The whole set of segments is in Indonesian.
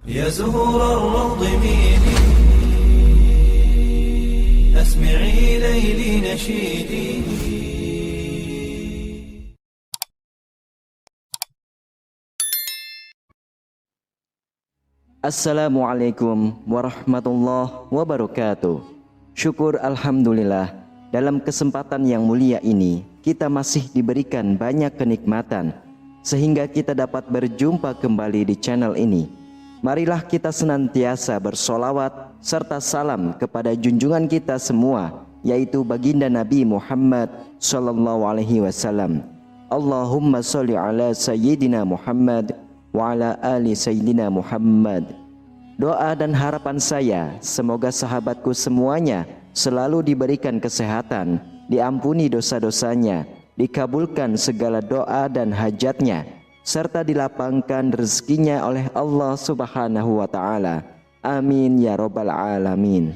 يا زهور الروض ميدي أسمعي ليلي نشيدي. Assalamualaikum warahmatullahi wabarakatuh. Syukur alhamdulillah, dalam kesempatan yang mulia ini kita masih diberikan banyak kenikmatan sehingga kita dapat berjumpa kembali di channel ini. Marilah kita senantiasa bersolawat serta salam kepada junjungan kita semua, yaitu baginda Nabi Muhammad sallallahu alaihi wasallam. Allahumma sholli ala sayyidina Muhammad wa ala ali sayyidina Muhammad. Doa dan harapan saya, semoga sahabatku semuanya selalu diberikan kesehatan, diampuni dosa-dosanya, dikabulkan segala doa dan hajatnya, serta dilapangkan rezekinya oleh Allah Subhanahu wa Ta'ala. Amin ya Rabbal Alamin.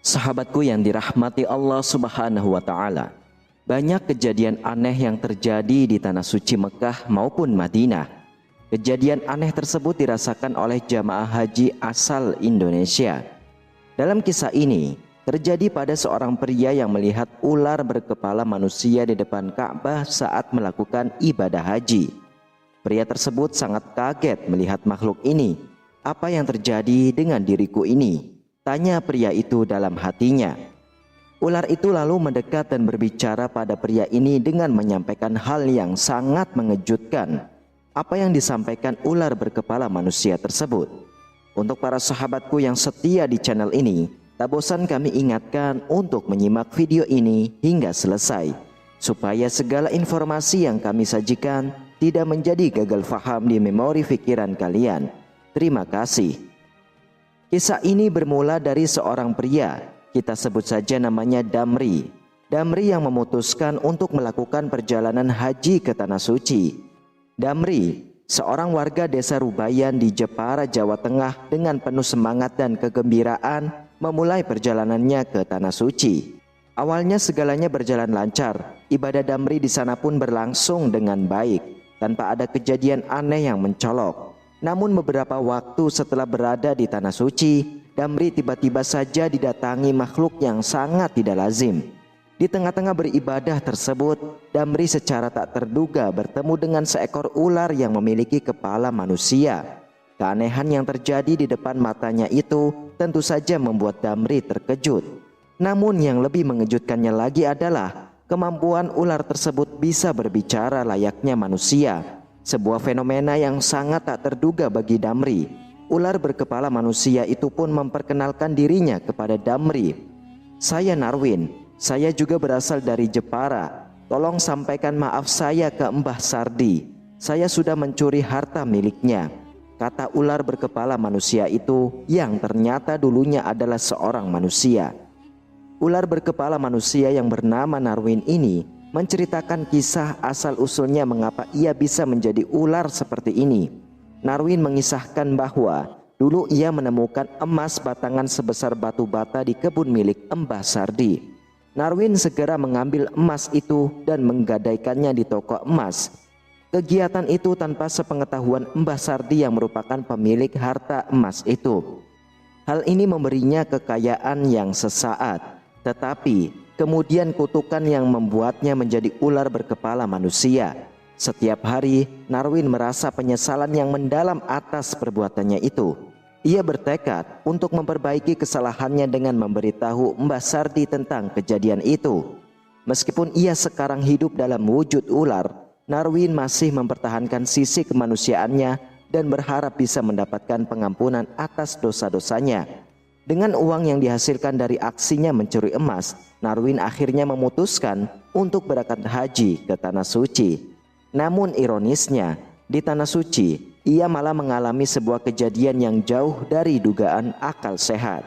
Sahabatku yang dirahmati Allah Subhanahu wa Ta'ala, banyak kejadian aneh yang terjadi di tanah suci Mekah maupun Madinah. Kejadian aneh tersebut dirasakan oleh jamaah haji asal Indonesia. Dalam kisah ini terjadi pada seorang pria yang melihat ular berkepala manusia di depan Ka'bah saat melakukan ibadah haji. Pria tersebut sangat kaget melihat makhluk ini. Apa yang terjadi dengan diriku ini? Tanya pria itu dalam hatinya. Ular itu lalu mendekat dan berbicara pada pria ini dengan menyampaikan hal yang sangat mengejutkan. Apa yang disampaikan ular berkepala manusia tersebut? Untuk para sahabatku yang setia di channel ini, tak bosan kami ingatkan untuk menyimak video ini hingga selesai, supaya segala informasi yang kami sajikan tidak menjadi gagal faham di memori pikiran kalian. Terima kasih. Kisah ini bermula dari seorang pria, kita sebut saja namanya Damri. Damri yang memutuskan untuk melakukan perjalanan haji ke Tanah Suci. Damri, seorang warga desa Rubayan di Jepara, Jawa Tengah, dengan penuh semangat dan kegembiraan memulai perjalanannya ke Tanah Suci. Awalnya segalanya berjalan lancar, ibadah Damri di sana pun berlangsung dengan baik, tanpa ada kejadian aneh yang mencolok. Namun beberapa waktu setelah berada di Tanah Suci, Damri tiba-tiba saja didatangi makhluk yang sangat tidak lazim. Di tengah-tengah beribadah tersebut, Damri secara tak terduga bertemu dengan seekor ular yang memiliki kepala manusia. Keanehan yang terjadi di depan matanya itu tentu saja membuat Damri terkejut. Namun yang lebih mengejutkannya lagi adalah kemampuan ular tersebut bisa berbicara layaknya manusia. Sebuah fenomena yang sangat tak terduga bagi Damri. Ular berkepala manusia itu pun memperkenalkan dirinya kepada Damri. Saya Narwin, saya juga berasal dari Jepara. Tolong sampaikan maaf saya ke Mbah Sardi. Saya sudah mencuri harta miliknya, kata ular berkepala manusia itu yang ternyata dulunya adalah seorang manusia. Ular berkepala manusia yang bernama Narwin ini menceritakan kisah asal-usulnya mengapa ia bisa menjadi ular seperti ini. Narwin mengisahkan bahwa dulu ia menemukan emas batangan sebesar batu bata di kebun milik Mbah Sardi. Narwin segera mengambil emas itu dan menggadaikannya di toko emas. Kegiatan itu tanpa sepengetahuan Mbah Sardi yang merupakan pemilik harta emas itu. Hal ini memberinya kekayaan yang sesaat, tetapi kemudian kutukan yang membuatnya menjadi ular berkepala manusia. Setiap hari Narwin merasa penyesalan yang mendalam atas perbuatannya itu. Ia bertekad untuk memperbaiki kesalahannya dengan memberitahu Mbah Sardi tentang kejadian itu. Meskipun ia sekarang hidup dalam wujud ular, Narwin masih mempertahankan sisi kemanusiaannya dan berharap bisa mendapatkan pengampunan atas dosa-dosanya. Dengan uang yang dihasilkan dari aksinya mencuri emas, Narwin akhirnya memutuskan untuk berangkat haji ke Tanah Suci. Namun ironisnya, di Tanah Suci ia malah mengalami sebuah kejadian yang jauh dari dugaan akal sehat.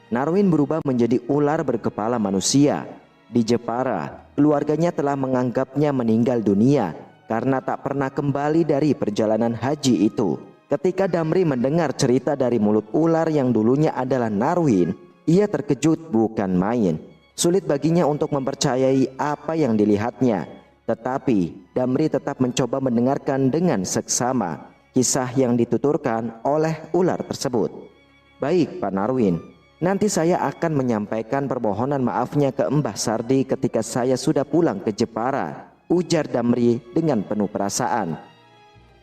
Narwin berubah menjadi ular berkepala manusia. Di Jepara, keluarganya telah menganggapnya meninggal dunia karena tak pernah kembali dari perjalanan haji itu. Ketika Damri mendengar cerita dari mulut ular yang dulunya adalah Narwin, ia terkejut bukan main. Sulit baginya untuk mempercayai apa yang dilihatnya. Tetapi Damri tetap mencoba mendengarkan dengan seksama. kisah yang dituturkan oleh ular tersebut. Baik Pak Narwin, nanti saya akan menyampaikan permohonan maafnya ke Mbah Sardi ketika saya sudah pulang ke Jepara, ujar Damri dengan penuh perasaan.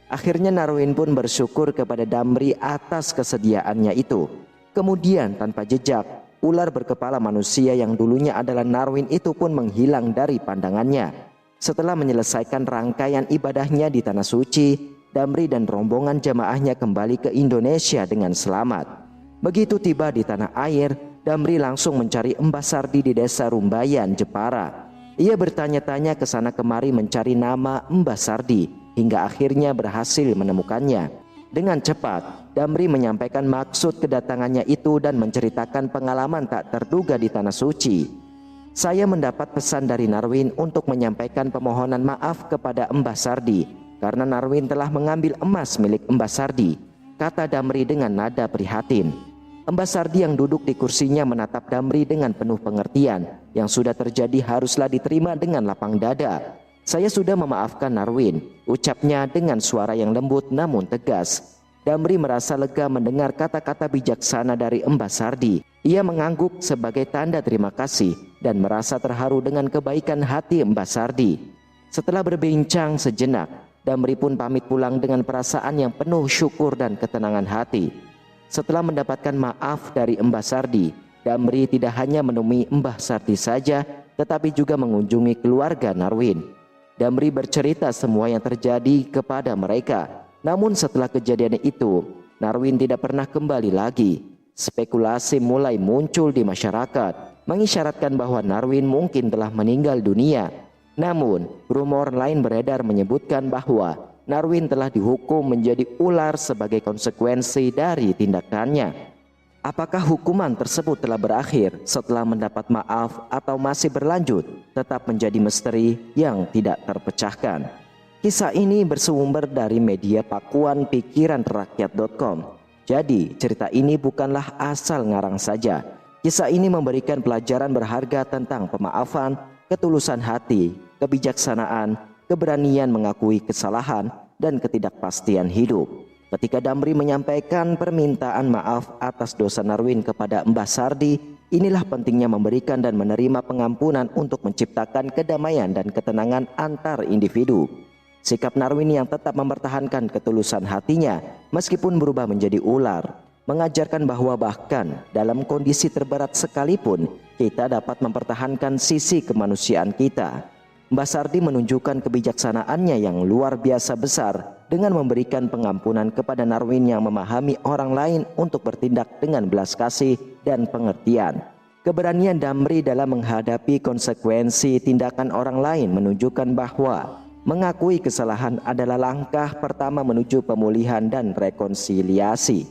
Akhirnya Narwin pun bersyukur kepada Damri atas kesediaannya itu. Kemudian tanpa jejak, ular berkepala manusia yang dulunya adalah Narwin itu pun menghilang dari pandangannya. Setelah menyelesaikan rangkaian ibadahnya di Tanah Suci, Damri dan rombongan jamaahnya kembali ke Indonesia dengan selamat. Begitu tiba di tanah air, Damri langsung mencari Mbah Sardi di desa Rumbayan, Jepara. Ia bertanya-tanya ke sana kemari mencari nama Mbah Sardi, hingga akhirnya berhasil menemukannya. Dengan cepat, Damri menyampaikan maksud kedatangannya itu dan menceritakan pengalaman tak terduga di Tanah Suci. Saya mendapat pesan dari Narwin untuk menyampaikan permohonan maaf kepada Mbah Sardi karena Narwin telah mengambil emas milik Mbah Sardi, kata Damri dengan nada prihatin. Mbah Sardi yang duduk di kursinya menatap Damri dengan penuh pengertian. Yang sudah terjadi haruslah diterima dengan lapang dada. Saya sudah memaafkan Narwin, ucapnya dengan suara yang lembut namun tegas. Damri merasa lega mendengar kata-kata bijaksana dari Mbah Sardi. Ia mengangguk sebagai tanda terima kasih dan merasa terharu dengan kebaikan hati Mbah Sardi. Setelah berbincang sejenak, Damri pun pamit pulang dengan perasaan yang penuh syukur dan ketenangan hati. Setelah mendapatkan maaf dari Mbah Sardi, Damri tidak hanya menemui Mbah Sardi saja, tetapi juga mengunjungi keluarga Narwin. Damri bercerita semua yang terjadi kepada mereka. Namun setelah kejadian itu, Narwin tidak pernah kembali lagi. Spekulasi mulai muncul di masyarakat, mengisyaratkan bahwa Narwin mungkin telah meninggal dunia. Namun, rumor lain beredar menyebutkan bahwa Narwin telah dihukum menjadi ular sebagai konsekuensi dari tindakannya. Apakah hukuman tersebut telah berakhir setelah mendapat maaf atau masih berlanjut, tetap menjadi misteri yang tidak terpecahkan. Kisah ini bersumber dari media pakuan pikiranrakyat.com. Jadi cerita ini bukanlah asal ngarang saja. Kisah ini memberikan pelajaran berharga tentang pemaafan, ketulusan hati, kebijaksanaan, keberanian mengakui kesalahan, dan ketidakpastian hidup. Ketika Damri menyampaikan permintaan maaf atas dosa Narwin kepada Mbah Sardi, inilah pentingnya memberikan dan menerima pengampunan untuk menciptakan kedamaian dan ketenangan antar individu. Sikap Narwin yang tetap mempertahankan ketulusan hatinya meskipun berubah menjadi ular, mengajarkan bahwa bahkan dalam kondisi terberat sekalipun kita dapat mempertahankan sisi kemanusiaan kita. Mbah Sardi menunjukkan kebijaksanaannya yang luar biasa besar dengan memberikan pengampunan kepada Narwin yang memahami orang lain untuk bertindak dengan belas kasih dan pengertian. Keberanian Damri dalam menghadapi konsekuensi tindakan orang lain menunjukkan bahwa mengakui kesalahan adalah langkah pertama menuju pemulihan dan rekonsiliasi.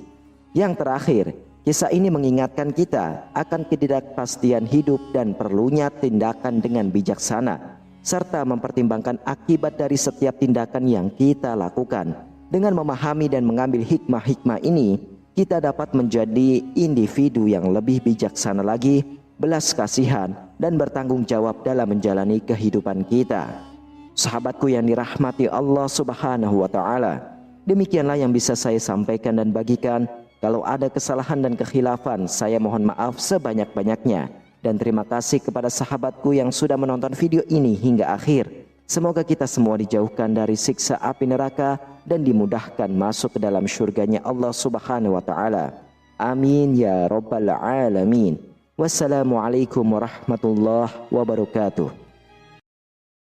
Yang terakhir, kisah ini mengingatkan kita akan ketidakpastian hidup dan perlunya tindakan dengan bijaksana, serta mempertimbangkan akibat dari setiap tindakan yang kita lakukan. Dengan memahami dan mengambil hikmah-hikmah ini, kita dapat menjadi individu yang lebih bijaksana lagi, belas kasihan, dan bertanggung jawab dalam menjalani kehidupan kita. Sahabatku yang dirahmati Allah Subhanahu wa Ta'ala, demikianlah yang bisa saya sampaikan dan bagikan. Kalau ada kesalahan dan kekhilafan, saya mohon maaf sebanyak-banyaknya. Dan terima kasih kepada sahabatku yang sudah menonton video ini hingga akhir. Semoga kita semua dijauhkan dari siksa api neraka dan dimudahkan masuk ke dalam syurganya Allah Subhanahu wa Ta'ala. Amin ya rabbal alamin. Wassalamualaikum warahmatullahi wabarakatuh.